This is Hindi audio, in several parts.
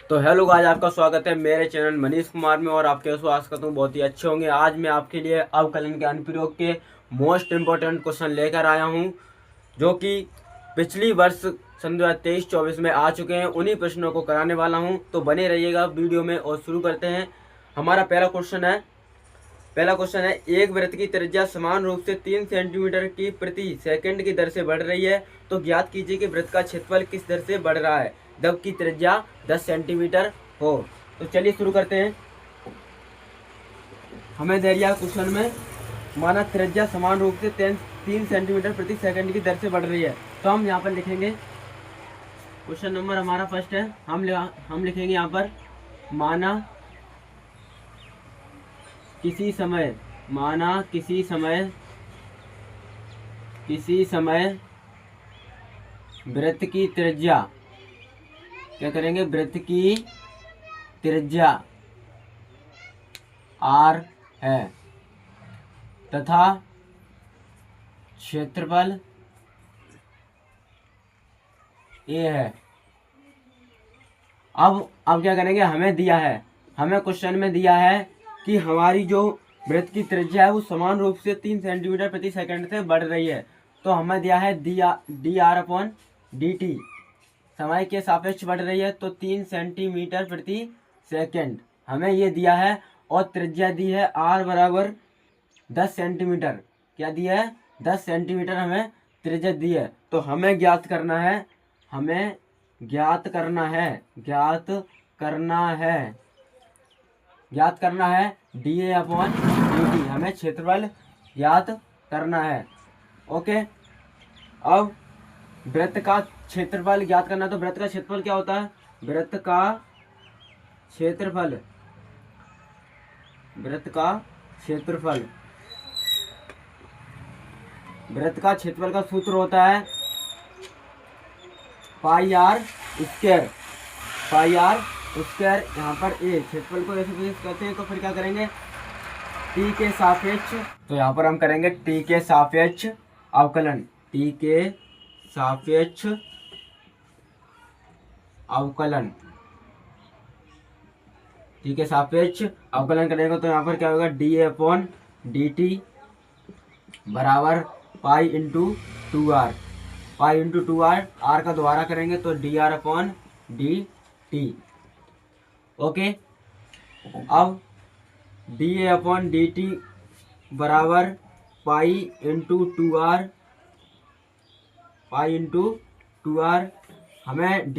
तो हेलो गाइस, आपका स्वागत है मेरे चैनल मनीष कुमार में। और आपके स्वास्थ्य करता हूँ बहुत ही अच्छे होंगे। आज मैं आपके लिए अवकलन के अनुप्रयोग के मोस्ट इम्पोर्टेंट क्वेश्चन लेकर आया हूँ, जो कि पिछली वर्ष सन 2023-24 में आ चुके हैं। उन्हीं प्रश्नों को कराने वाला हूँ, तो बने रहिएगा वीडियो में। और शुरू करते हैं। हमारा पहला क्वेश्चन है, एक वृत्त की त्रिज्या समान रूप से 3 सेंटीमीटर की प्रति सेकंड की दर से बढ़ रही है, तो ज्ञात कीजिए कि वृत्त का क्षेत्रफल किस दर से बढ़ रहा है जबकि त्रिज्या 10 सेंटीमीटर हो। तो चलिए शुरू करते हैं। हमें दे दिया क्वेश्चन में, माना त्रिज्या समान रूप से 3 सेंटीमीटर प्रति सेकंड की दर से बढ़ रही है। तो हम यहाँ पर लिखेंगे, क्वेश्चन नंबर हमारा फर्स्ट है। हम लिखेंगे यहाँ पर, माना किसी समय वृत्त की त्रिज्या, क्या करेंगे, वृत्त की त्रिज्या r है तथा क्षेत्रफल a है। अब क्या करेंगे, हमें क्वेश्चन में दिया है कि हमारी जो वृत्त की त्रिज्या है वो समान रूप से 3 सेंटीमीटर प्रति सेकंड से बढ़ रही है। तो हमें दिया है dr/dt, समय के सापेक्ष बढ़ रही है, तो 3 सेंटीमीटर प्रति सेकंड हमें ये दिया है। और त्रिज्या दी है r बराबर 10 सेंटीमीटर। क्या दी है, 10 सेंटीमीटर हमें त्रिज्या दी है। तो हमें ज्ञात करना है dA/dt, हमें क्षेत्रफल ज्ञात करना है। ओके, अब वृत्त का क्षेत्रफल ज्ञात करना है। तो वृत्त का क्षेत्रफल क्या होता है, वृत्त का क्षेत्रफल का सूत्र होता है पाई आर स्क्वायर। यहाँ पर ए क्षेत्रफल को ऐसे प्रस्तुत करते हैं, तो फिर क्या करेंगे, टी के सापेक्ष। तो यहाँ पर हम करेंगे टी के सापेक्ष अवकलन करेंगे। तो यहाँ पर क्या होगा, dA/dt बराबर पाई इंटू 2r। r का दोबारा करेंगे तो dr/dt। ओके, अब dA/dt बराबर पाई इंटू 2r। हमें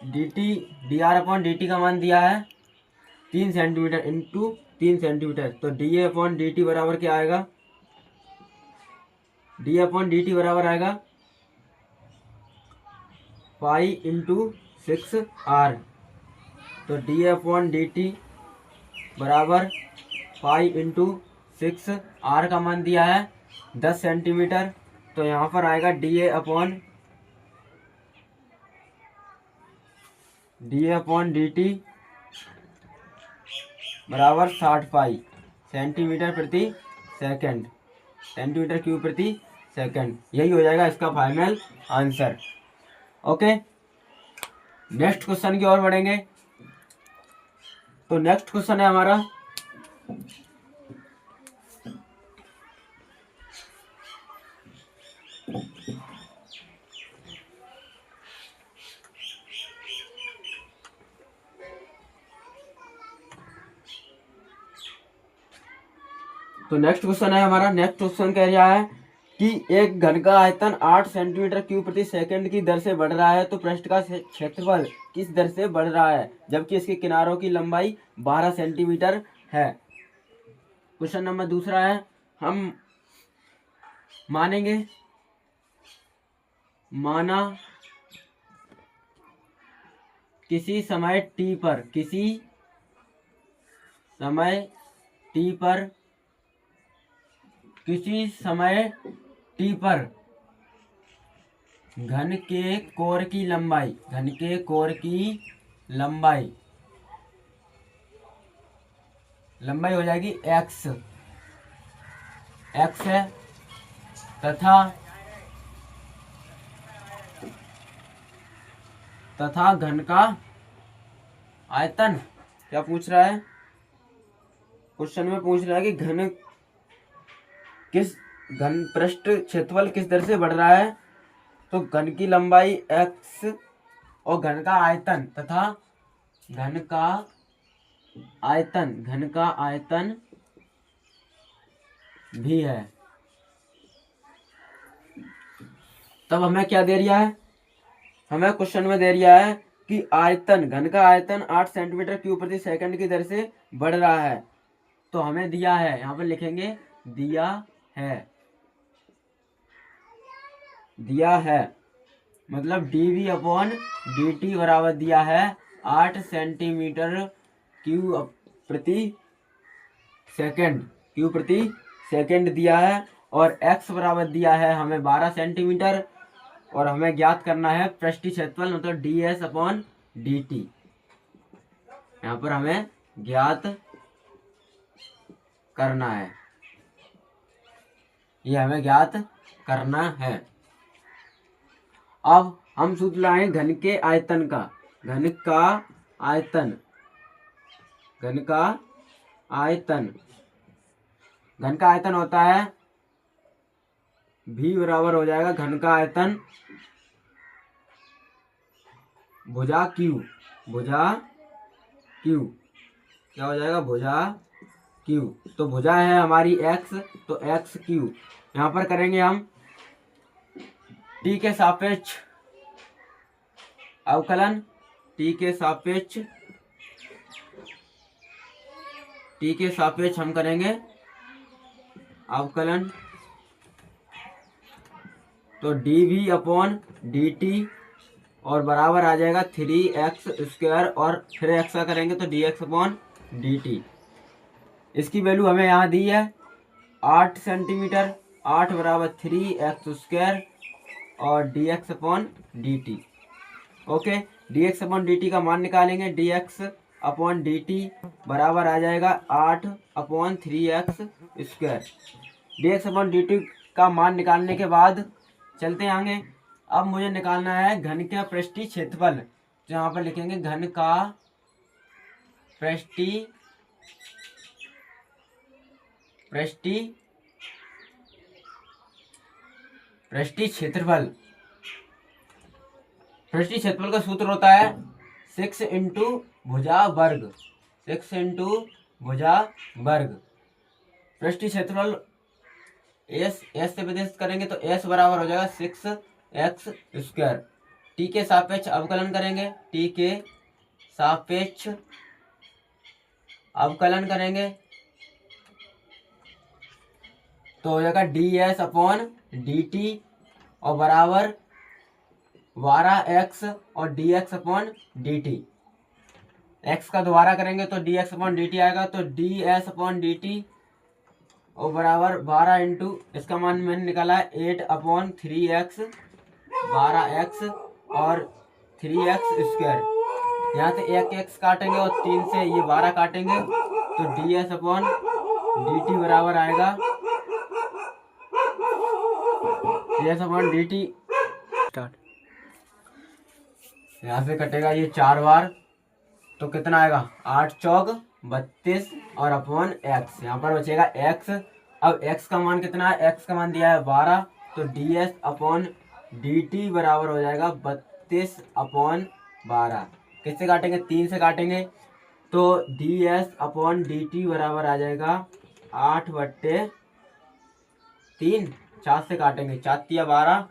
dr/dt का मान दिया है 3 सेंटीमीटर इंटू 3 सेंटीमीटर। तो dA/dt बराबर क्या आएगा, dA/dt बराबर आएगा पाई इंटू 6r। तो dA/dt बराबर पाई इंटू 6r का मान दिया है 10 सेंटीमीटर। तो यहाँ पर आएगा dA/dt बराबर 60 पाई सेंटीमीटर प्रति सेकंड, सेंटीमीटर क्यूब प्रति सेकंड। यही हो जाएगा इसका final answer. Okay, next question की ओर बढ़ेंगे। तो नेक्स्ट क्वेश्चन है हमारा, नेक्स्ट क्वेश्चन कह रहा है कि एक घन का आयतन 8 सेंटीमीटर क्यूब प्रति सेकंड की दर से बढ़ रहा है, तो पृष्ठ का क्षेत्रफल किस दर से बढ़ रहा है जबकि इसके किनारों की लंबाई 12 सेंटीमीटर है। क्वेश्चन नंबर दूसरा है, हम माना किसी समय t पर घन के कोर की लंबाई हो जाएगी x है, तथा घन का आयतन क्या पूछ रहा है, क्वेश्चन में पूछ रहा है कि घन पृष्ठ क्षेत्रफल किस दर से बढ़ रहा है। तो घन की लंबाई x और घन का आयतन तथा घन का आयतन भी है। तब हमें क्या दे दिया है, हमें क्वेश्चन में दे दिया है कि घन का आयतन 8 सेंटीमीटर क्यूब प्रति सेकंड की दर से बढ़ रहा है। तो हमें दिया है, यहाँ पर लिखेंगे दिया है मतलब dv अपॉन dt बराबर दिया है 8 सेंटीमीटर क्यूब प्रति सेकंड दिया है, और x बराबर दिया है हमें 12 सेंटीमीटर, और हमें ज्ञात करना है पृष्ठीय क्षेत्रफल मतलब ds अपॉन dt। यहाँ पर हमें ज्ञात करना है, ये हमें ज्ञात करना है। अब हम सूत्र लाएं घन के आयतन का। घन का आयतन होता है v बराबर हो जाएगा घन का आयतन भुजा q। क्या हो जाएगा, भुजा q। तो भुजा है हमारी x, तो x q। यहाँ पर करेंगे हम t के सापेक्ष अवकलन, t के सापेक्ष हम करेंगे अवकलन। तो dv अपॉन dt और बराबर आ जाएगा 3x स्क्वायर, और फिर x का करेंगे तो dx अपॉन dt। इसकी वैल्यू हमें यहाँ दी है 8 सेंटीमीटर, 8 बराबर 3x स्क्वायर और dx upon dt। Okay, dx upon dt का मान निकालेंगे, dx अपॉन dt बराबर आ जाएगा 8 upon 3x square. dx upon dt का मान निकालने के बाद चलते आगे। अब मुझे निकालना है घन का पृष्ठीय क्षेत्रफल, तो यहाँ पर लिखेंगे घन का पृष्ठीय क्षेत्रफल। पृष्ठीय क्षेत्रफल का सूत्र होता है 6 इंटू भुजा वर्ग। पृष्ठीय क्षेत्रफल एस से विभाजित करेंगे तो एस बराबर हो जाएगा 6x स्क्वायर। टी के सापेक्ष अवकलन करेंगे, तो हो जाएगा ds अपॉन dt और बराबर 12x और dx अपॉन dt। x का दोबारा करेंगे तो dx अपॉन dt आएगा, तो ds अपॉन dt और बराबर 12 इंटू इसका मान मैंने निकाला है 8 अपॉन 3x 12x और 3x स्क्वायर। यहाँ से एक x काटेंगे और 3 से ये 12 काटेंगे, तो ds अपॉन dt बराबर आएगा ds अपॉन dt। स्टार्ट, यहाँ से कटेगा ये 4 बार, तो कितना आएगा 8 चौक 32 और अपॉन x, यहाँ पर बचेगा x। अब x का मान कितना है, x का मान दिया है 12, तो ds अपॉन dt बराबर हो जाएगा 32 अपॉन 12। किससे काटेंगे, 3 से काटेंगे, तो ds अपॉन dt बराबर आ जाएगा 8/3। 4 से काटेंगे, 4 तिया 12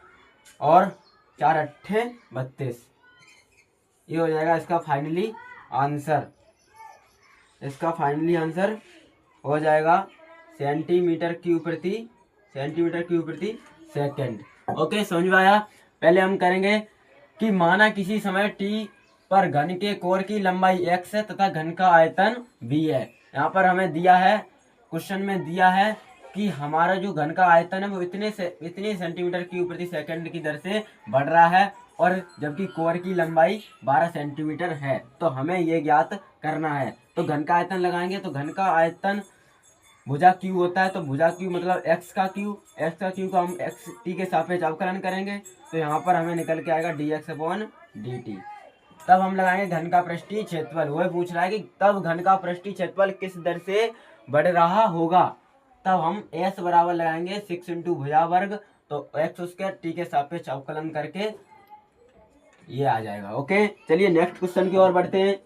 और 4 अट्ठे 32। ये हो जाएगा इसका फाइनली आंसर हो जाएगा सेंटीमीटर क्यूब प्रति सेकंड। ओके, समझ में आया। पहले हम करेंगे कि माना किसी समय t पर घन के कोर की लंबाई x है तथा घन का आयतन v है। यहाँ पर हमें दिया है, क्वेश्चन में दिया है कि हमारा जो घन का आयतन है वो इतने सेंटीमीटर क्यूब प्रति सेकंड की दर से बढ़ रहा है, और जबकि कोर की लंबाई 12 सेंटीमीटर है। तो हमें ये ज्ञात करना है। तो घन का आयतन लगाएंगे, तो घन का आयतन भुजा क्यू होता है, तो भुजा क्यू मतलब x का क्यू को हम t के सापेक्ष अवकलन करेंगे, तो यहाँ पर हमें निकल के आएगा dx अपॉन dt। तब हम लगाएंगे घन का पृष्ठीय क्षेत्रफल। वह पूछ रहा है कि तब घन का पृष्ठीय क्षेत्रफल किस दर से बढ़ रहा होगा। तब हम s बराबर लगाएंगे 6 इंटू भुजा वर्ग, तो x स्क्वायर t के सापेक्ष अवकलन करके ये आ जाएगा। ओके, चलिए नेक्स्ट क्वेश्चन की ओर बढ़ते हैं।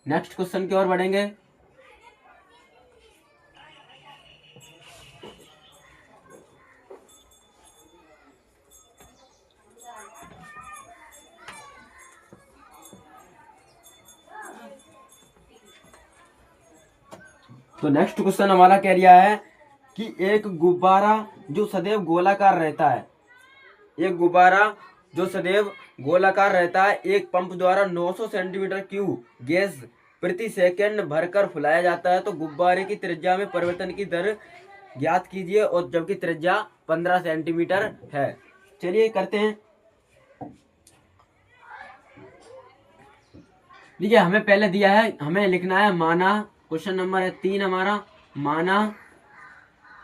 नेक्स्ट क्वेश्चन की ओर बढ़ेंगे। तो नेक्स्ट क्वेश्चन हमारा कह रहा है कि एक गुब्बारा जो सदैव गोलाकार रहता है, एक गुब्बारा जो सदैव गोलाकार रहता है, एक पंप द्वारा 900 सेंटीमीटर क्यूब गैस प्रति सेकंड भरकर फुलाया जाता है, तो गुब्बारे की त्रिज्या में परिवर्तन की दर ज्ञात कीजिए, और जबकि त्रिज्या 15 सेंटीमीटर है। चलिए करते हैं। देखिए, हमें पहले दिया है, हमें लिखना है माना, क्वेश्चन नंबर है 3 हमारा, माना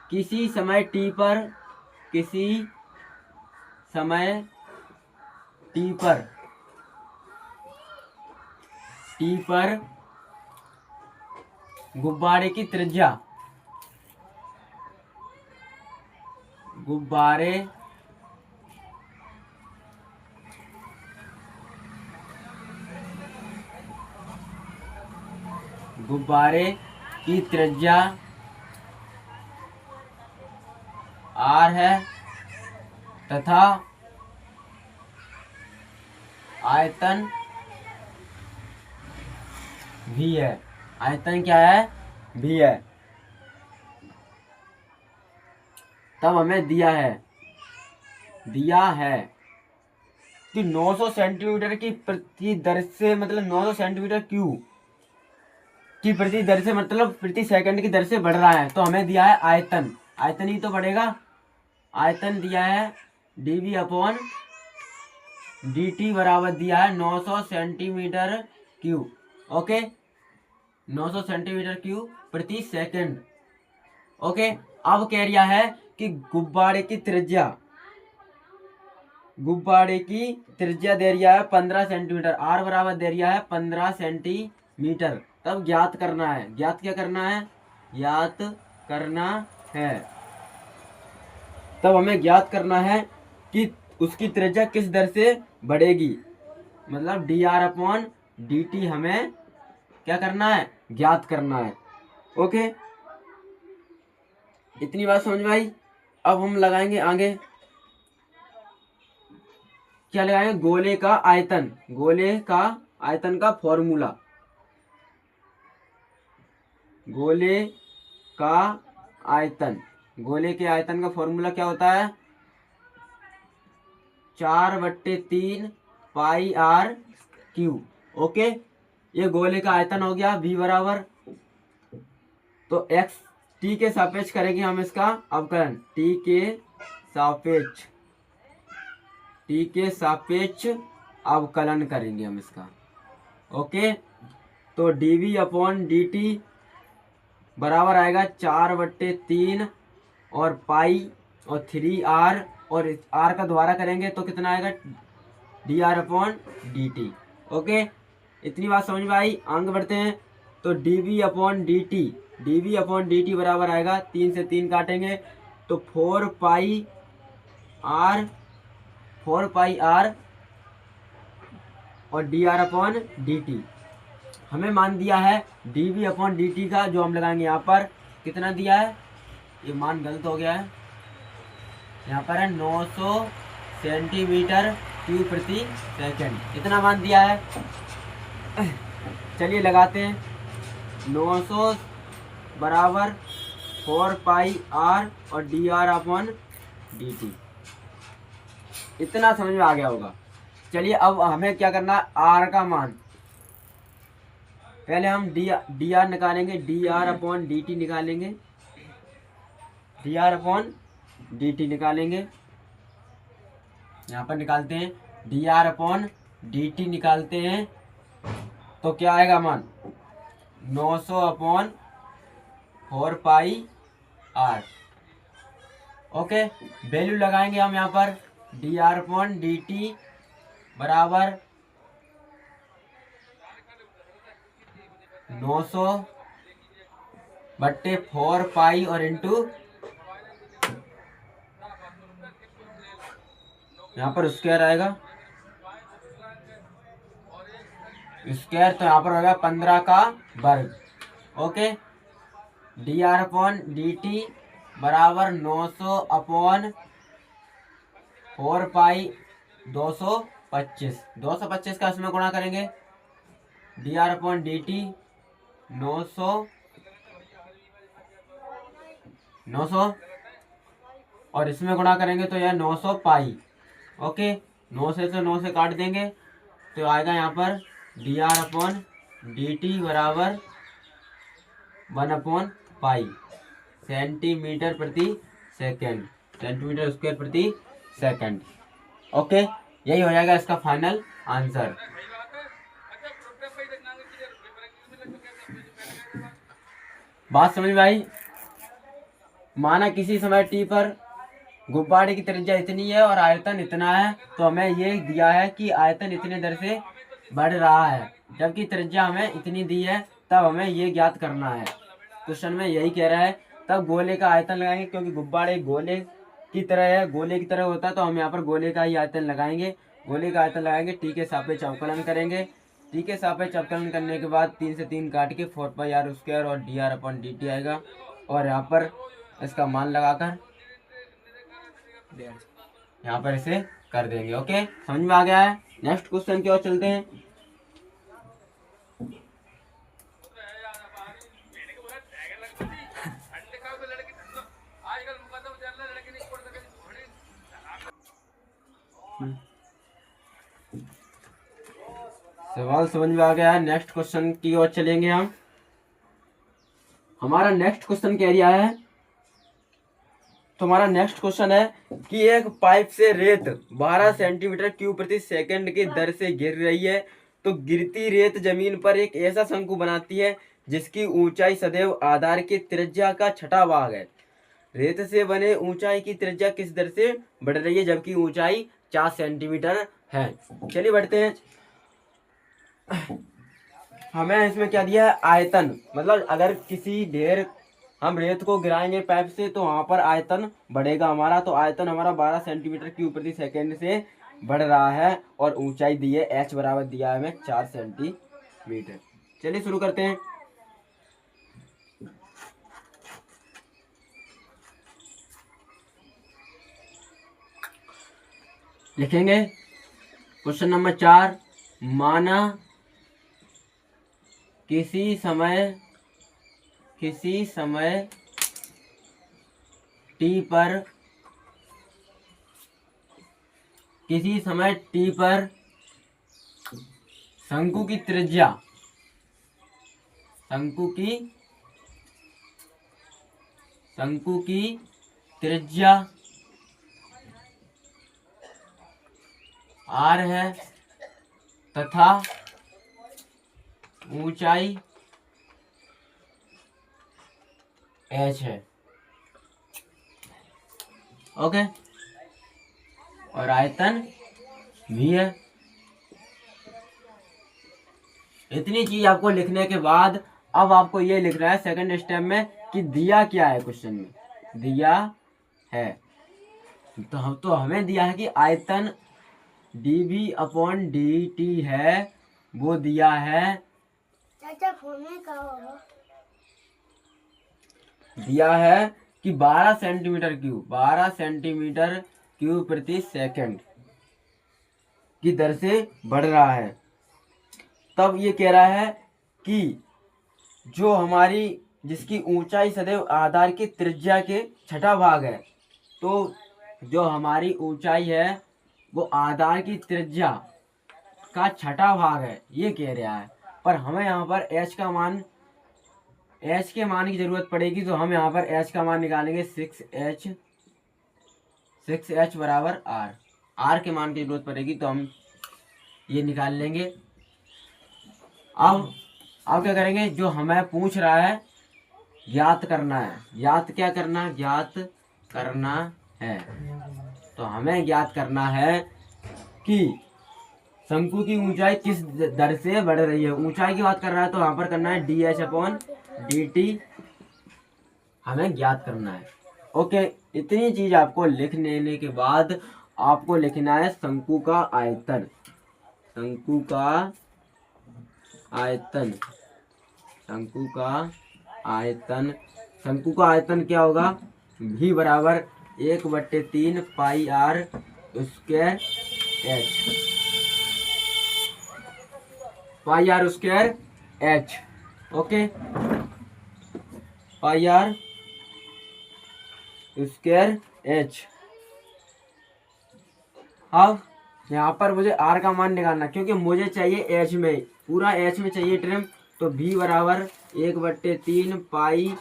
किसी समय t पर, किसी समय t पर गुब्बारे की त्रिज्या, गुब्बारे की त्रिज्या r है तथा आयतन v है। आयतन क्या है? v है। तब हमें दिया है कि 900 सेंटीमीटर की प्रति दर से, मतलब 900 सेंटीमीटर क्यूब की प्रति दर से, मतलब प्रति सेकंड की दर से बढ़ रहा है। तो हमें दिया है आयतन, आयतन ही तो बढ़ेगा। आयतन दिया है dv अपॉन dt बराबर दिया है 900 centimetre cube. Okay, 900 centimetre cube प्रति सेकंड। ओके, अब कह रहा है कि गुब्बारे की त्रिज्या दे रहा है 15 सेंटीमीटर, r बराबर दे रहा है 15 सेंटीमीटर। तब ज्ञात करना है, ज्ञात करना है। तब हमें ज्ञात करना है कि उसकी त्रिज्या किस दर से बढ़ेगी, मतलब dr अपॉन dt हमें क्या करना है? ज्ञात करना है। ओके, इतनी बात समझ में आई। अब हम लगाएंगे आगे, क्या लगाएंगे? गोले का आयतन का फॉर्मूला। गोले के आयतन का फॉर्मूला क्या होता है? 4/3 पाई r क्यूब। ओके, ये गोले का आयतन हो गया। v बराबर, तो x t के सापेक्ष करेंगे हम इसका अवकलन, t के सापेक्ष अवकलन करेंगे हम इसका। ओके, तो dv अपॉन dt बराबर आएगा 4/3 और पाई और 3r, और r का द्वारा करेंगे तो कितना आएगा? dr upon dt। ओके, इतनी बात समझ में आई। आगे बढ़ते हैं। तो dv अपॉन dt बराबर आएगा, 3 से 3 काटेंगे तो 4 पाई r और dr अपॉन dt। हमें मान दिया है dv अपॉन dt का, जो हम लगाएंगे यहाँ पर कितना दिया है, ये मान गलत हो गया है, यहाँ पर है 900 सेंटीमीटर क्यूब प्रति सेकंड, इतना मान दिया है। चलिए लगाते हैं। 900 बराबर 4 पाई r और dr अपॉन dt, इतना समझ में आ गया होगा। चलिए अब हमें क्या करना है? r का मान, पहले हम dr निकालेंगे, dr अपॉन dt निकालेंगे, यहाँ पर निकालते हैं, dr अपॉन dt निकालते हैं तो क्या आएगा मान? 900 अपॉन 4 पाई r। ओके, वैल्यू लगाएंगे हम यहाँ पर, dr अपॉन dt बराबर 900 बट्टे 4 पाई और इंटू यहाँ पर स्क्वायर आएगा, स्क्वायर तो यहाँ पर होगा 15 का वर्ग। Okay, D R upon D T बराबर 900 अपॉन 4 पाई 225, 225 का इसमें गुणा करेंगे, D R upon D T 900 और इसमें गुणा करेंगे तो यह 900 पाई। ओके, 9 से 9 से काट देंगे तो आएगा यहाँ पर D R upon D T बराबर 1 अपॉन पाई सेंटीमीटर प्रति सेकंड, सेंटीमीटर स्क्वायर प्रति सेकंड। ओके, यही हो जाएगा इसका फाइनल आंसर। बात समझ में आई? माना किसी समय टी पर गुब्बारे की त्रिज्या इतनी है और आयतन इतना है, तो हमें ये दिया है कि आयतन इतने दर से बढ़ रहा है, जबकि त्रिज्या हमें इतनी दी है, तब हमें ये ज्ञात करना है। क्वेश्चन में यही कह रहा है। तब गोले का आयतन लगाएंगे, क्योंकि गुब्बारे गोले की तरह है, गोले की तरह होता है, तो हम यहाँ पर गोले का ही आयतन लगाएंगे। गोले का आयतन लगाएंगे, टी के सापेक्ष अवकलन करेंगे। टी के सापेक्ष अवकलन करने के बाद 3 से 3 काट के 4 पाई आर स्क्वायर और D R upon D T आएगा, और यहाँ पर इसका मान लगाकर यहाँ पर इसे कर देंगे। ओके, समझ में आ गया है? नेक्स्ट क्वेश्चन की ओर चलते हैं। सवाल समझ में आ गया है? नेक्स्ट क्वेश्चन की ओर चलेंगे हम। हमारा नेक्स्ट क्वेश्चन कह रहा है, तो हमारा नेक्स्ट क्वेश्चन है कि एक पाइप से रेत 12 सेंटीमीटर क्यूब प्रति सेकंड की दर से गिर रही है, तो गिरती रेत जमीन पर एक ऐसा शंकु बनाती है जिसकी ऊंचाई सदैव आधार की त्रिज्या का छठा भाग है। रेत से बने ऊंचाई की त्रिज्या किस दर से बढ़ रही है, जबकि ऊंचाई 4 सेंटीमीटर है। चलिए बढ़ते हैं। हमें इसमें क्या दिया है? आयतन, मतलब अगर किसी ढेर हम रेत को गिराएंगे पाइप से तो वहां पर आयतन बढ़ेगा हमारा। तो आयतन हमारा 12 सेंटीमीटर क्यूब प्रति सेकंड से बढ़ रहा है, और ऊंचाई दी है h बराबर दिया है हमें 4 सेंटीमीटर। चलिए शुरू करते हैं। लिखेंगे क्वेश्चन नंबर 4। माना किसी समय टी पर शंकु की त्रिज्या r है तथा ऊंचाई h है। ओके, और आयतन v है। इतनी चीज आपको लिखने के बाद अब आपको ये लिखना है सेकंड स्टेप में कि दिया क्या है। क्वेश्चन में दिया है तो हमें दिया है कि आयतन dv अपॉन dt है, वो दिया है। चाचा फोन में क्या होगा? दिया है कि 12 सेंटीमीटर क्यूब प्रति सेकंड की दर से बढ़ रहा है। तब ये कह रहा है कि जो हमारी जिसकी ऊंचाई सदैव आधार की त्रिज्या के छठा भाग है, तो जो हमारी ऊंचाई है वो आधार की त्रिज्या का छठा भाग है, ये कह रहा है। पर हमें यहाँ पर h के मान की जरूरत पड़ेगी, तो हम यहाँ पर h का मान निकालेंगे 6h बराबर r के मान की जरूरत पड़ेगी, तो हम ये निकाल लेंगे। अब क्या करेंगे? जो हमें पूछ रहा है ज्ञात करना है, तो हमें ज्ञात करना है कि शंकु की ऊंचाई किस दर से बढ़ रही है। ऊंचाई की बात कर रहा है तो यहाँ पर करना है dh/dt हमें ज्ञात करना है। ओके, इतनी चीज आपको लिख लेने के बाद आपको लिखना है शंकु का आयतन। शंकु का आयतन, शंकु का आयतन, शंकु का आयतन क्या होगा, v बराबर 1/3 पाई r स्क्वायर h, पाई r स्क्वायर h। ओके, पाई r स्क्वायर h। अब यहाँ पर मुझे r का मान निकालना, क्योंकि मुझे चाहिए h में, पूरा h में चाहिए टर्म। तो v बराबर 1/3 पाई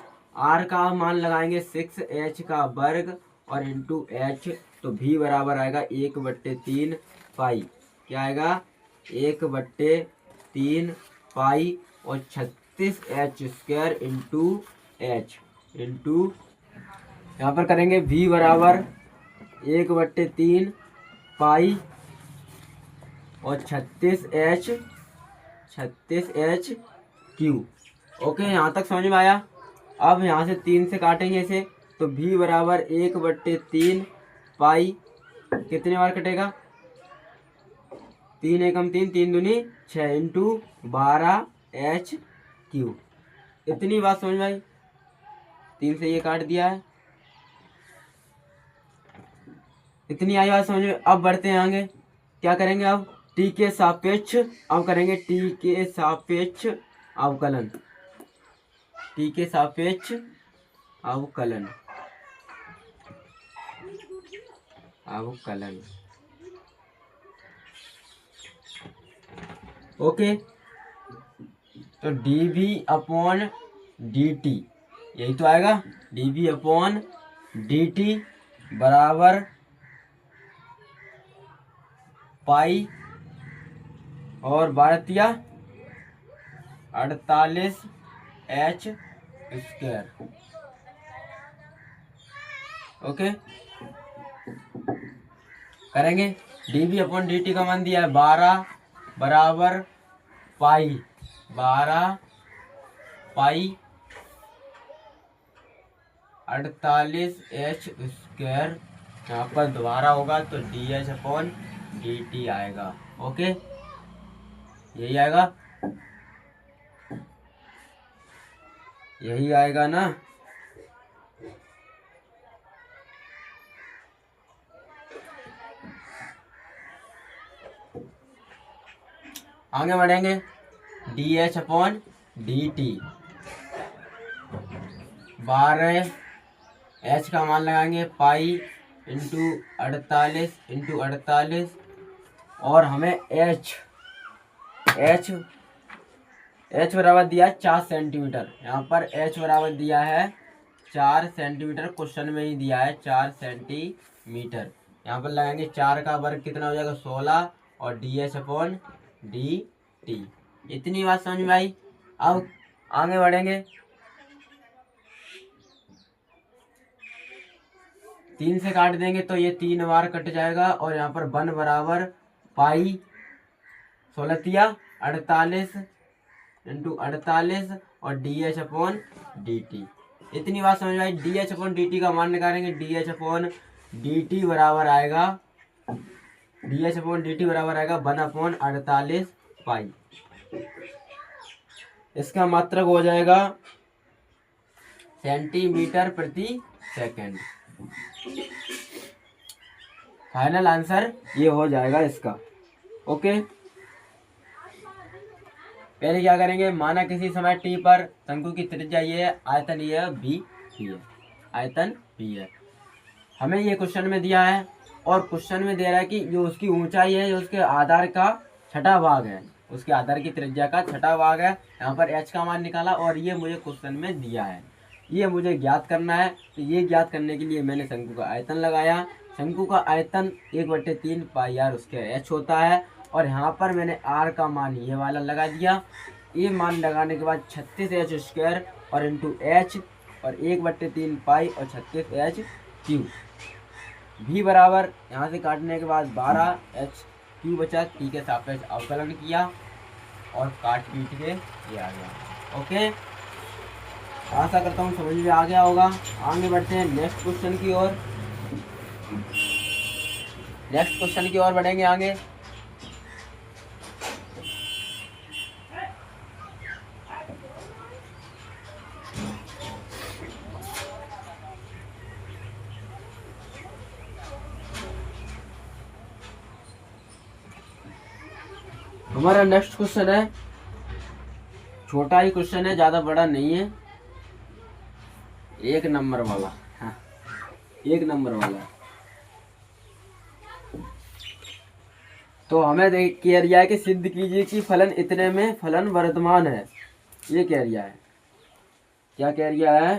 r का मान लगाएंगे 6h का वर्ग और इंटू h। तो v बराबर आएगा 1/3 पाई, क्या आएगा 1/3 पाई और 36h square into h into यहाँ पर करेंगे v बराबर 1/3 पाई और 36h क्यू। ओके, यहाँ तक समझ में आया। अब यहाँ से 3 से काटेंगे इसे, तो v बराबर 1/3 पाई, कितने बार कटेगा, 3 एकम 3, 3 दूनी 6 इंटू 12h क्यू। इतनी बात समझ में आई। 3 से ये काट दिया है, इतनी आई बात समझ में। अब बढ़ते हैं आगे, क्या करेंगे अब t के सापेक्ष, अब करेंगे t के सापेक्ष अवकलन, t के सापेक्ष अवकलन, अवकलन। ओके, तो dv/dt यही तो आएगा, dv/dt बराबर पाई और 12 48h स्क्वायर। ओके, करेंगे dv/dt का मान दिया है 12 बराबर पाई, 12 पाई 48h स्क्वायर। यहाँ पर दोबारा होगा तो dh/dt आएगा। ओके, यही आएगा, यही आएगा ना। आगे बढ़ेंगे, dh/dt 12h का मान लगाएंगे पाई इंटू 48 और हमें h बराबर दिया है 4 सेंटीमीटर। यहाँ पर h बराबर दिया है 4 सेंटीमीटर, क्वेश्चन में ही दिया है 4 सेंटीमीटर। यहाँ पर लगाएंगे 4 का वर्ग कितना हो जाएगा 16 और dh/dt। इतनी बात समझ में आई। अब आगे बढ़ेंगे, 3 से काट देंगे तो ये 3 बार कट जाएगा और यहाँ पर 1 बराबर पाई 16 48 इंटू 48 और dh/dt। इतनी बात समझ में आई। dh/dt का मान निकालेंगे, dh/dt बराबर आएगा 1/48 पाई। इसका मात्रक हो जाएगा सेंटीमीटर प्रति सेकंड। फाइनल आंसर ये हो जाएगा इसका। ओके, पहले क्या करेंगे, माना किसी समय t पर शंकु की त्रिज्या ये है, आयतन ये है, b है, आयतन b है। हमें ये क्वेश्चन में दिया है और क्वेश्चन में दे रहा है कि जो उसकी ऊंचाई है, जो उसके आधार का छठा भाग है, उसके आधार की त्रिज्या का छठा भाग है। यहाँ पर h का मान निकाला और ये मुझे क्वेश्चन में दिया है, ये मुझे ज्ञात करना है। तो ये ज्ञात करने के लिए मैंने शंकु का आयतन लगाया। शंकु का आयतन 1/3 पाई r स्क्वायर h होता है और यहाँ पर मैंने r का मान ये वाला लगा दिया। ये मान लगाने के बाद 36h स्क्वायर और इंटू h और 1/3 पाई और 36h क्यूब। v बराबर यहाँ से काटने के बाद 12h क्यू बचा, टी के सापेक्ष अवकलन किया और काट पीट के ये आ गया। ओके, आशा करता हूँ समझ में आ गया होगा। आगे बढ़ते हैं नेक्स्ट क्वेश्चन की ओर। नेक्स्ट क्वेश्चन की ओर बढ़ेंगे आगे। हमारा नेक्स्ट क्वेश्चन है, छोटा ही क्वेश्चन है, ज्यादा बड़ा नहीं है, 1 नंबर वाला। हाँ, 1 नंबर वाला। तो हमें कह दिया है कि सिद्ध कीजिए कि फलन इतने में फलन वर्धमान है। ये कह दिया है, क्या कह दिया है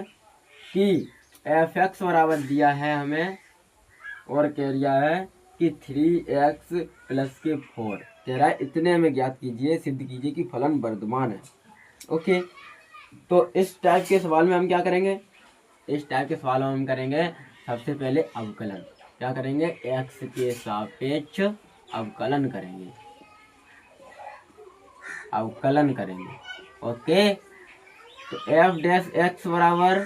कि एफ एक्स बराबर दिया है हमें, और कह दिया है कि 3x + के 4, कह रहा है इतने में ज्ञात कीजिए, सिद्ध कीजिए कि फलन वर्धमान है। ओके, तो इस टाइप के सवाल में हम क्या करेंगे, इस टाइप के सवाल में हम करेंगे सबसे पहले अवकलन। क्या करेंगे, x के सापेक्ष अवकलन करेंगे, अवकलन करेंगे। ओके, तो f' बराबर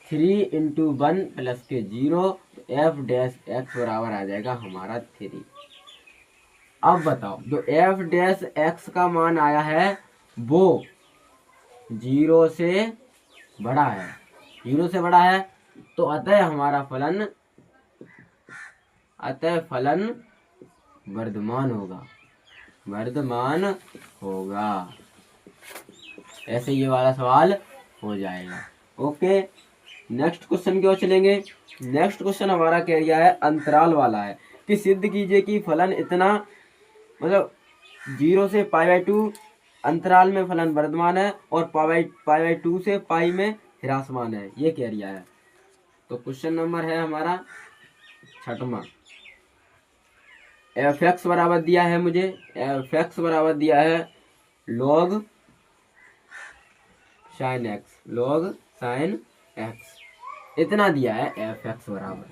3 × 1 + के 0, f' बराबर आ जाएगा हमारा 3। अब बताओ, जो f' का मान आया है वो 0 से बड़ा है, 0 से बड़ा है, तो अतः हमारा फलन, अतः फलन वर्धमान होगा, वर्धमान होगा। ऐसे ये वाला सवाल हो जाएगा। ओके, नेक्स्ट क्वेश्चन की ओर चलेंगे। नेक्स्ट क्वेश्चन हमारा कह दिया है, अंतराल वाला है, कि सिद्ध कीजिए कि फलन इतना, मतलब 0 से π/2 अंतराल में फलन वर्धमान है और π/2 से पाई में ह्रासमान है। ये कह दिया है। तो क्वेश्चन नंबर है हमारा 6वां। f(x) बराबर दिया है मुझे, f(x) बराबर दिया है log sin x, log sin x, इतना दिया है f(x) बराबर।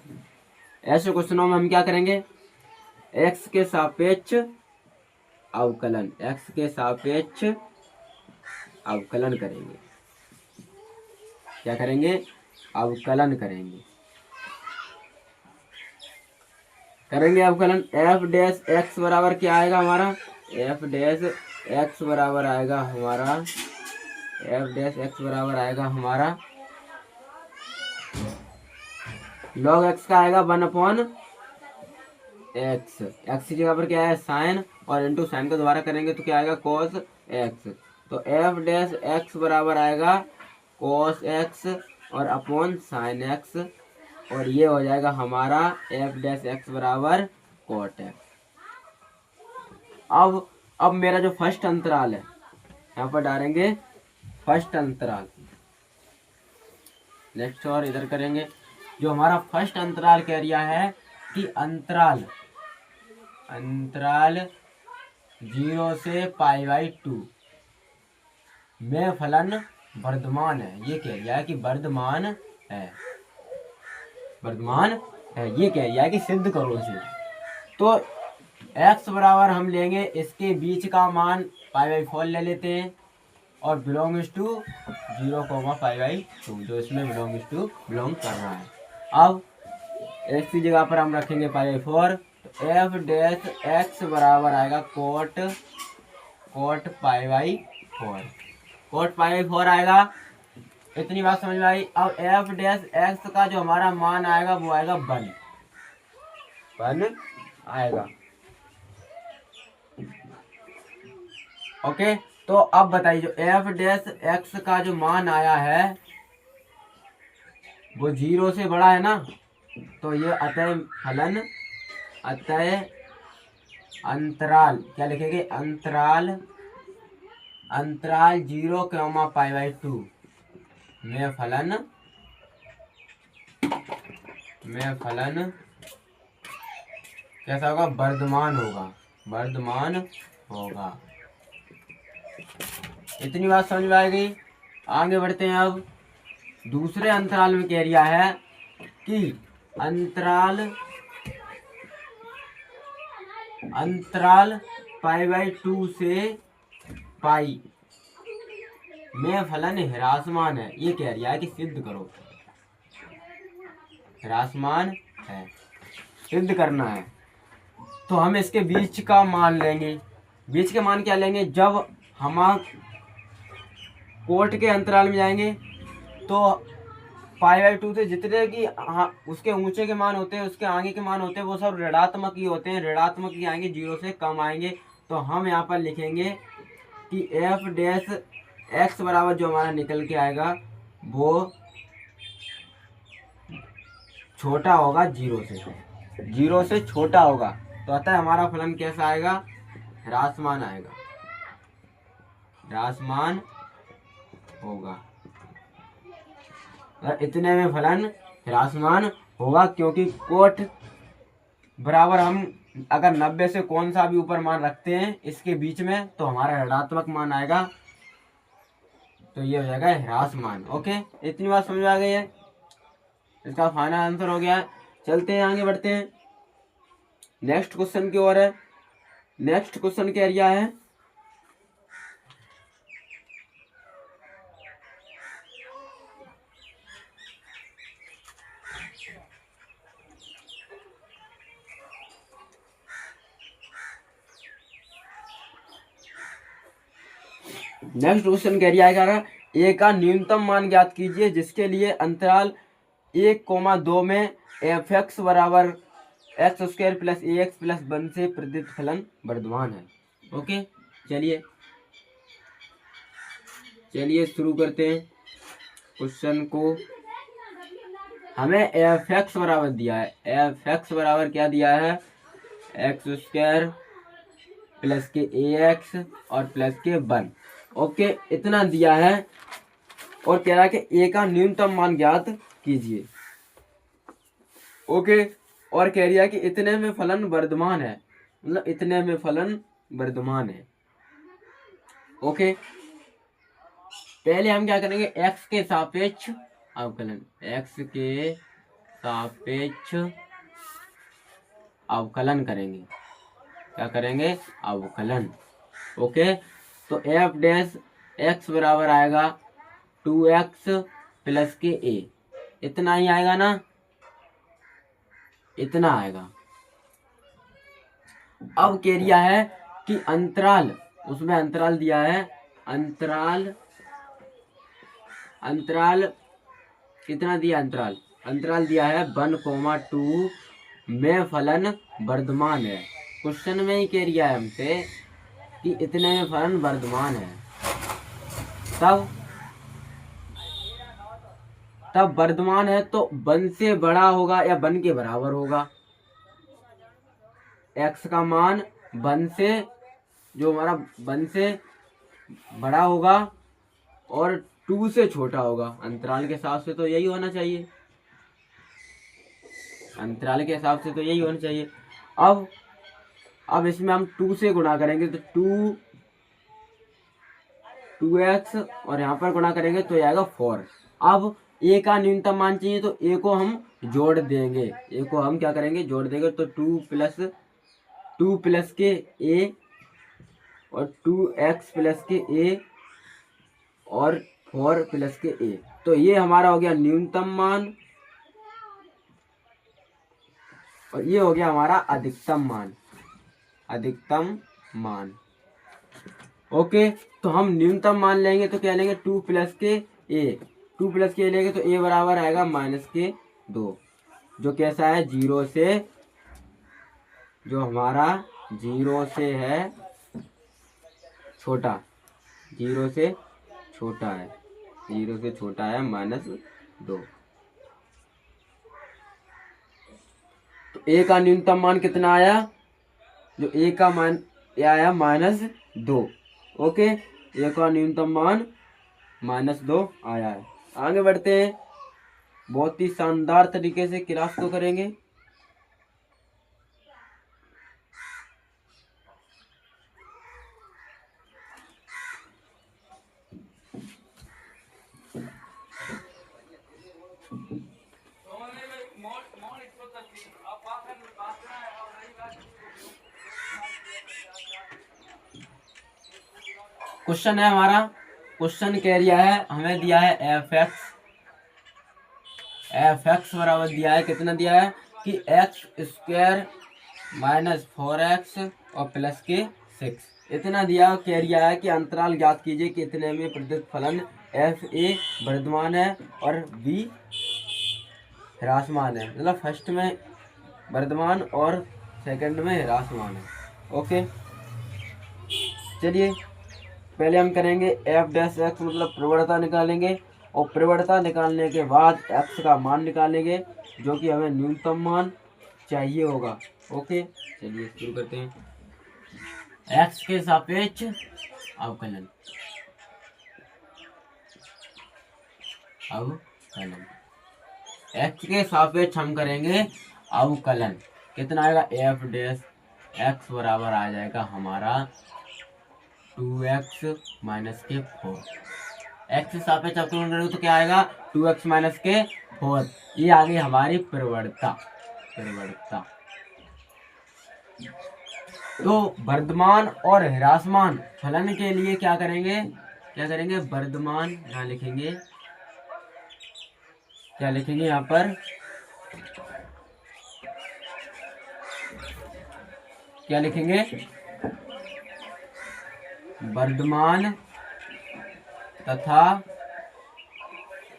ऐसे क्वेश्चनों में हम क्या करेंगे, x के सापेक्ष अवकलन, x के सापेक्ष अवकलन करेंगे। क्या करेंगे, अवकलन करेंगे, करेंगे अवकलन। f' बराबर क्या आएगा हमारा, f' बराबर आएगा हमारा, f' बराबर आएगा हमारा log x का आएगा 1/x, x की जगह पर क्या है साइन, और इंटू साइन को दोबारा करेंगे तो क्या आएगा cos x। तो f' बराबर आएगा cos x और अपॉन sin x, और ये हो जाएगा हमारा f' बराबर cot x। अब मेरा जो फर्स्ट अंतराल है, यहाँ पर डालेंगे फर्स्ट अंतराल। नेक्स्ट और इधर करेंगे, जो हमारा फर्स्ट अंतराल कह दिया है कि अंतराल 0 से π/2 में फलन वर्धमान है। ये कह दिया है कि वर्धमान है, वर्धमान है, ये कह दिया है कि सिद्ध करो इसे। तो x बराबर हम लेंगे, इसके बीच का मान π/4 ले लेते हैं, और बिलोंग्स टू 0, π/2, जो इसमें बिलोंग कर रहा है। अब x की जगह पर हम रखेंगे π/4, तो f' बराबर आएगा cot π/4, cot π/4 आएगा। इतनी बात समझ में आई। अब f' का जो हमारा मान आएगा वो आएगा 1 आएगा। ओके, तो अब बताइए, जो f' का जो मान आया है वो 0 से बड़ा है ना, तो ये अतः फलन, अतः अंतराल क्या लिखेंगे, अंतराल 0, π/2 में फलन कैसा होगा, वर्धमान होगा, वर्धमान होगा। इतनी बात समझ में आ गई। आगे बढ़ते हैं। अब दूसरे अंतराल में कह दिया है कि अंतराल अंतराल π/2 से पाई में फलन ह्रासमान है, ये कह रहा है कि सिद्ध करो। ह्रासमान है, सिद्ध करना है। तो हम इसके बीच का मान लेंगे। बीच के मान क्या लेंगे? जब हम कोट के अंतराल में जाएंगे तो π/2 से जितने की उसके ऊंचे के मान होते हैं, उसके आगे के मान होते हैं, वो सब ऋणात्मक ही होते हैं। ऋणात्मक ही आएंगे, 0 से कम आएंगे। तो हम यहाँ पर लिखेंगे कि f डैश x बराबर जो हमारा निकल के आएगा वो छोटा होगा 0 से। 0 से छोटा होगा, तो अतः हमारा फलन कैसा आएगा? ह्रासमान आएगा, ह्रासमान होगा। इतने में फलन ह्रासमान होगा, क्योंकि कोट बराबर हम अगर 90 से कौन सा भी ऊपर मान रखते हैं इसके बीच में, तो हमारा ऋणात्मक मान आएगा, तो ये हो जाएगा ह्रासमान। ओके, इतनी बात समझ आ गई है? इसका फाइनल आंसर हो गया। चलते हैं, आगे बढ़ते हैं नेक्स्ट क्वेश्चन की ओर है। नेक्स्ट क्वेश्चन क्या एरिया है? नेक्स्ट क्वेश्चन कह रहा है ए का न्यूनतम मान ज्ञात कीजिए जिसके लिए अंतराल 1,2 में f(x) बराबर x² प्लस ax प्लस 1 से प्रदत्त फलन वर्धमान है। ओके, चलिए शुरू करते हैं क्वेश्चन को। हमें f(x) बराबर दिया है। f(x) बराबर क्या दिया है? x² प्लस के ax और प्लस के 1। ओके, इतना दिया है और कह रहा है कि ए का न्यूनतम मान ज्ञात कीजिए। ओके, और कह रहा है कि इतने में फलन वर्धमान है, मतलब इतने में फलन वर्धमान है। ओके, पहले हम क्या करेंगे? x के सापेक्ष अवकलन, x के सापेक्ष अवकलन करेंगे। क्या करेंगे? अवकलन। ओके, तो f डैश x बराबर आएगा 2x प्लस के a। इतना ही आएगा ना? इतना आएगा। अब कह रहा है कि अंतराल, उसमें अंतराल दिया है, अंतराल कितना दिया? अंतराल दिया है 1,2 में फलन वर्धमान है। क्वेश्चन में ही कह रहा है हमसे कि इतने में फलन वर्धमान है। तब वर्धमान है तो 1 से बड़ा होगा या 1 के बराबर होगा। x का मान 1 से, जो हमारा 1 से बड़ा होगा और 2 से छोटा होगा। अंतराल के हिसाब से तो यही होना चाहिए, अंतराल के हिसाब से तो यही होना चाहिए। अब इसमें हम 2 से गुणा करेंगे तो 2x और यहाँ पर गुणा करेंगे तो आएगा 4। अब a का न्यूनतम मान चाहिए तो a को हम जोड़ देंगे। a को हम क्या करेंगे? जोड़ देंगे। तो 2 प्लस के a और 2x प्लस के a और 4 प्लस के a, तो ये हमारा हो गया न्यूनतम मान और ये हो गया हमारा अधिकतम मान। ओके, तो हम न्यूनतम मान लेंगे तो क्या लेंगे? 2 प्लस के a लेंगे तो a बराबर आएगा -2, जो कैसा है? 0 से, जो हमारा 0 से है छोटा, 0 से छोटा है, 0 से छोटा है -2। तो a का न्यूनतम मान कितना आया? जो a का मान आया -2। ओके, a का न्यूनतम मान -2 आया है। आगे बढ़ते हैं, बहुत ही शानदार तरीके से क्लास को करेंगे। क्वेश्चन है हमारा, क्वेश्चन कह दिया है, हमें दिया है एफ एक्स बराबर दिया है, कितना दिया है कि एक्स स्क्वायर माइनस 4x और प्लस के 6 इतना दिया। कह दिया है कि अंतराल ज्ञात कीजिए कि इतने में प्रदत्त फलन एफ ए वर्धमान है और बी ह्रासमान है, मतलब फर्स्ट में वर्धमान और सेकंड में ह्रासमान है। ओके, चलिए पहले हम करेंगे एफ डैश एक्स, मतलब प्रवणता निकालेंगे और प्रवणता निकालने के बाद एक्स का मान निकालेंगे जो कि हमें न्यूनतम मान चाहिए होगा। ओके, चलिए शुरू करते हैं। एक्स के सापेक्ष अवकलन, एक्स के सापेक्ष हम करेंगे अवकलन। कितना आएगा, एफ डैश एक्स बराबर आ जाएगा हमारा 2x माइनस के 4। एक्स के सापेक्ष अवकलन करेंगे तो क्या आएगा, 2x माइनस के 4। ये आ गई हमारी प्रवणता। तो वर्धमान और ह्रासमान फलन के लिए क्या करेंगे, वर्धमान यहाँ लिखेंगे, क्या लिखेंगे यहाँ पर, क्या लिखेंगे, वर्धमान तथा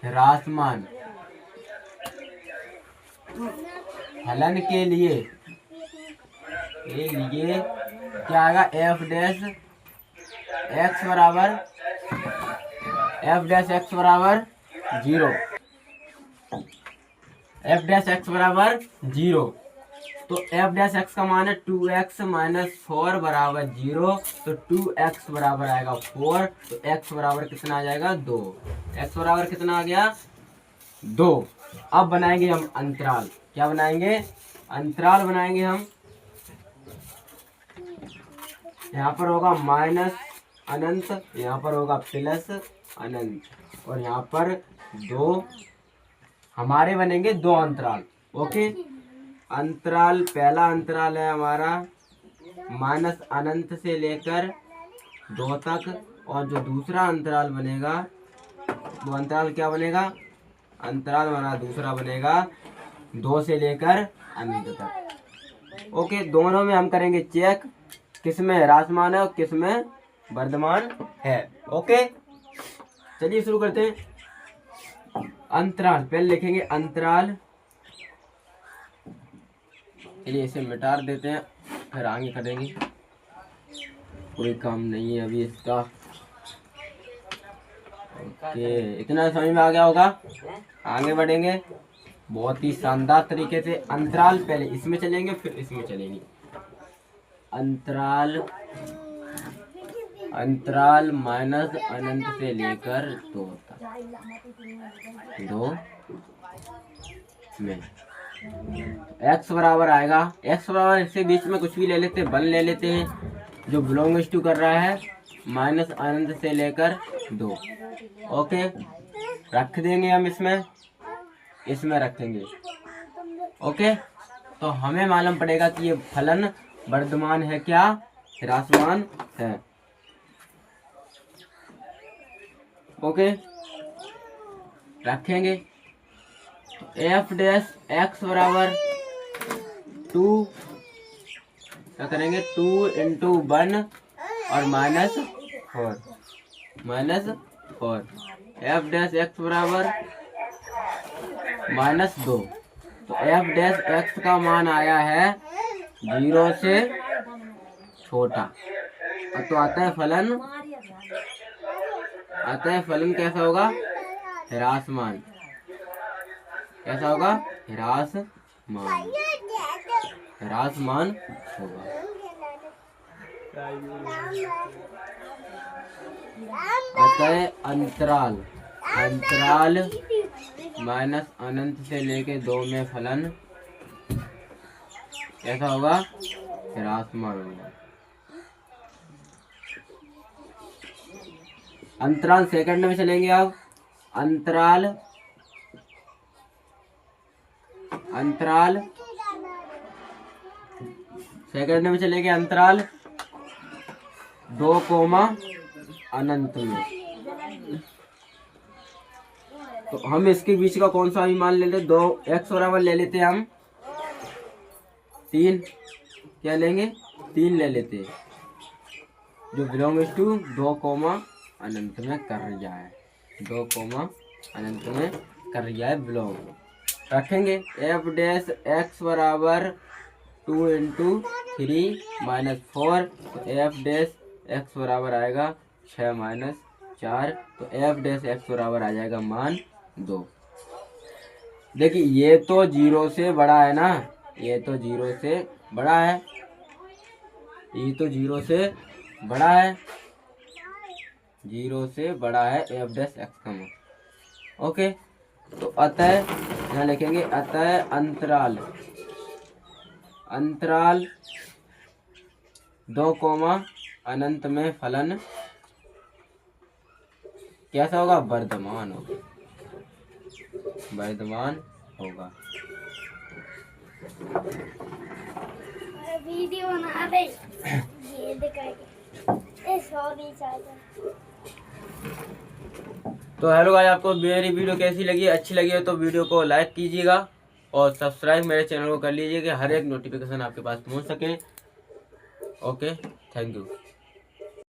ह्रासमान फलन के लिए क्या आएगा, एफ डैश एक्स बराबर 0, एफ डैश एक्स बराबर 0। तो एफ डैश एक्स का मान है 2x माइनस 4 बराबर 0, तो 2x बराबर आएगा 4, तो x बराबर कितना आ जाएगा, 2। x बराबर कितना आ गया, 2। अब बनाएंगे हम अंतराल, क्या बनाएंगे, अंतराल बनाएंगे हम। यहाँ पर होगा माइनस अनंत, यहाँ पर होगा प्लस अनंत, और यहाँ पर 2 हमारे बनेंगे 2 अंतराल। ओके, अंतराल, पहला अंतराल है हमारा माइनस अनंत से लेकर 2 तक, और जो दूसरा अंतराल बनेगा वो अंतराल क्या बनेगा, अंतराल बना दूसरा बनेगा 2 से लेकर अनंत तक। ओके, दोनों में हम करेंगे चेक किसमें ह्रासमान है और किसमें वर्धमान है। ओके, चलिए शुरू करते हैं। अंतराल पहले लिखेंगे, अंतराल, चलिए इसे मिटा देते हैं, फिर आगे करेंगे, कोई काम नहीं है अभी इसका। ओके, इतना समझ में आ गया होगा, आगे बढ़ेंगे बहुत ही शानदार तरीके से। अंतराल पहले इसमें चलेंगे फिर इसमें चलेंगे। अंतराल माइनस अनंत से लेकर 2 तक, 2 में x बराबर आएगा, x बराबर इससे बीच में कुछ भी ले लेते हैं, बल ले लेते हैं जो बिलोंग्स टू कर रहा है माइनस अनंत से लेकर 2। ओके, रख देंगे हम इसमें रखेंगे। ओके, तो हमें मालूम पड़ेगा कि ये फलन वर्धमान है क्या, ह्रासमान है। ओके, रखेंगे एफ डैश एक्स बराबर 2, क्या करेंगे, 2 इंटू 1 और माइनस 4, एफ डैश एक्स बराबर -2। तो एफ डैश एक्स का मान आया है 0 से छोटा, तो आता है फलन कैसा होगा, ह्रासमान। कैसा होगा, ह्रासमान होगा। अतः अंतराल माइनस अनंत से लेके 2 में फलन कैसा होगा, ह्रासमान होगा। अंतराल सेकंड में चलेंगे अब, अंतराल सेकंड में चलेंगे, अंतराल 2, अनंत में। तो हम इसके बीच का कौन सा भी मान ले लेते, 2x बराबर ले लेते हम 3, क्या लेंगे 3 ले लेते, जो बिलोंग्स टू 2 अनंत में कर जाए, 2 अनंत में कर जाए बिलोंग। रखेंगे एफ डैश एक्स बराबर 2 इंटू 3 माइनस 4, तो एफ डैश एक्स बराबर आएगा 6 माइनस 4, तो एफ डैश एक्स बराबर आ जाएगा मान 2। देखिए ये तो 0 से बड़ा है ना, ये तो 0 से बड़ा है, ये तो 0 से बड़ा है, 0 से बड़ा है एफ डैश एक्स का मान। ओके, तो अतः यहाँ लिखेंगे अतः अंतराल 2 अनंत में फलन कैसा होगा, वर्धमान होगा, वर्धमान होगा। वीडियो बना दे, ये दिखाएंगे, सॉरी चाचा। तो हेलो गाइस, आपको मेरी वीडियो कैसी लगी, अच्छी लगी है तो वीडियो को लाइक कीजिएगा और सब्सक्राइब मेरे चैनल को कर लीजिए कि हर एक नोटिफिकेशन आपके पास पहुंच सके। Okay, thank you.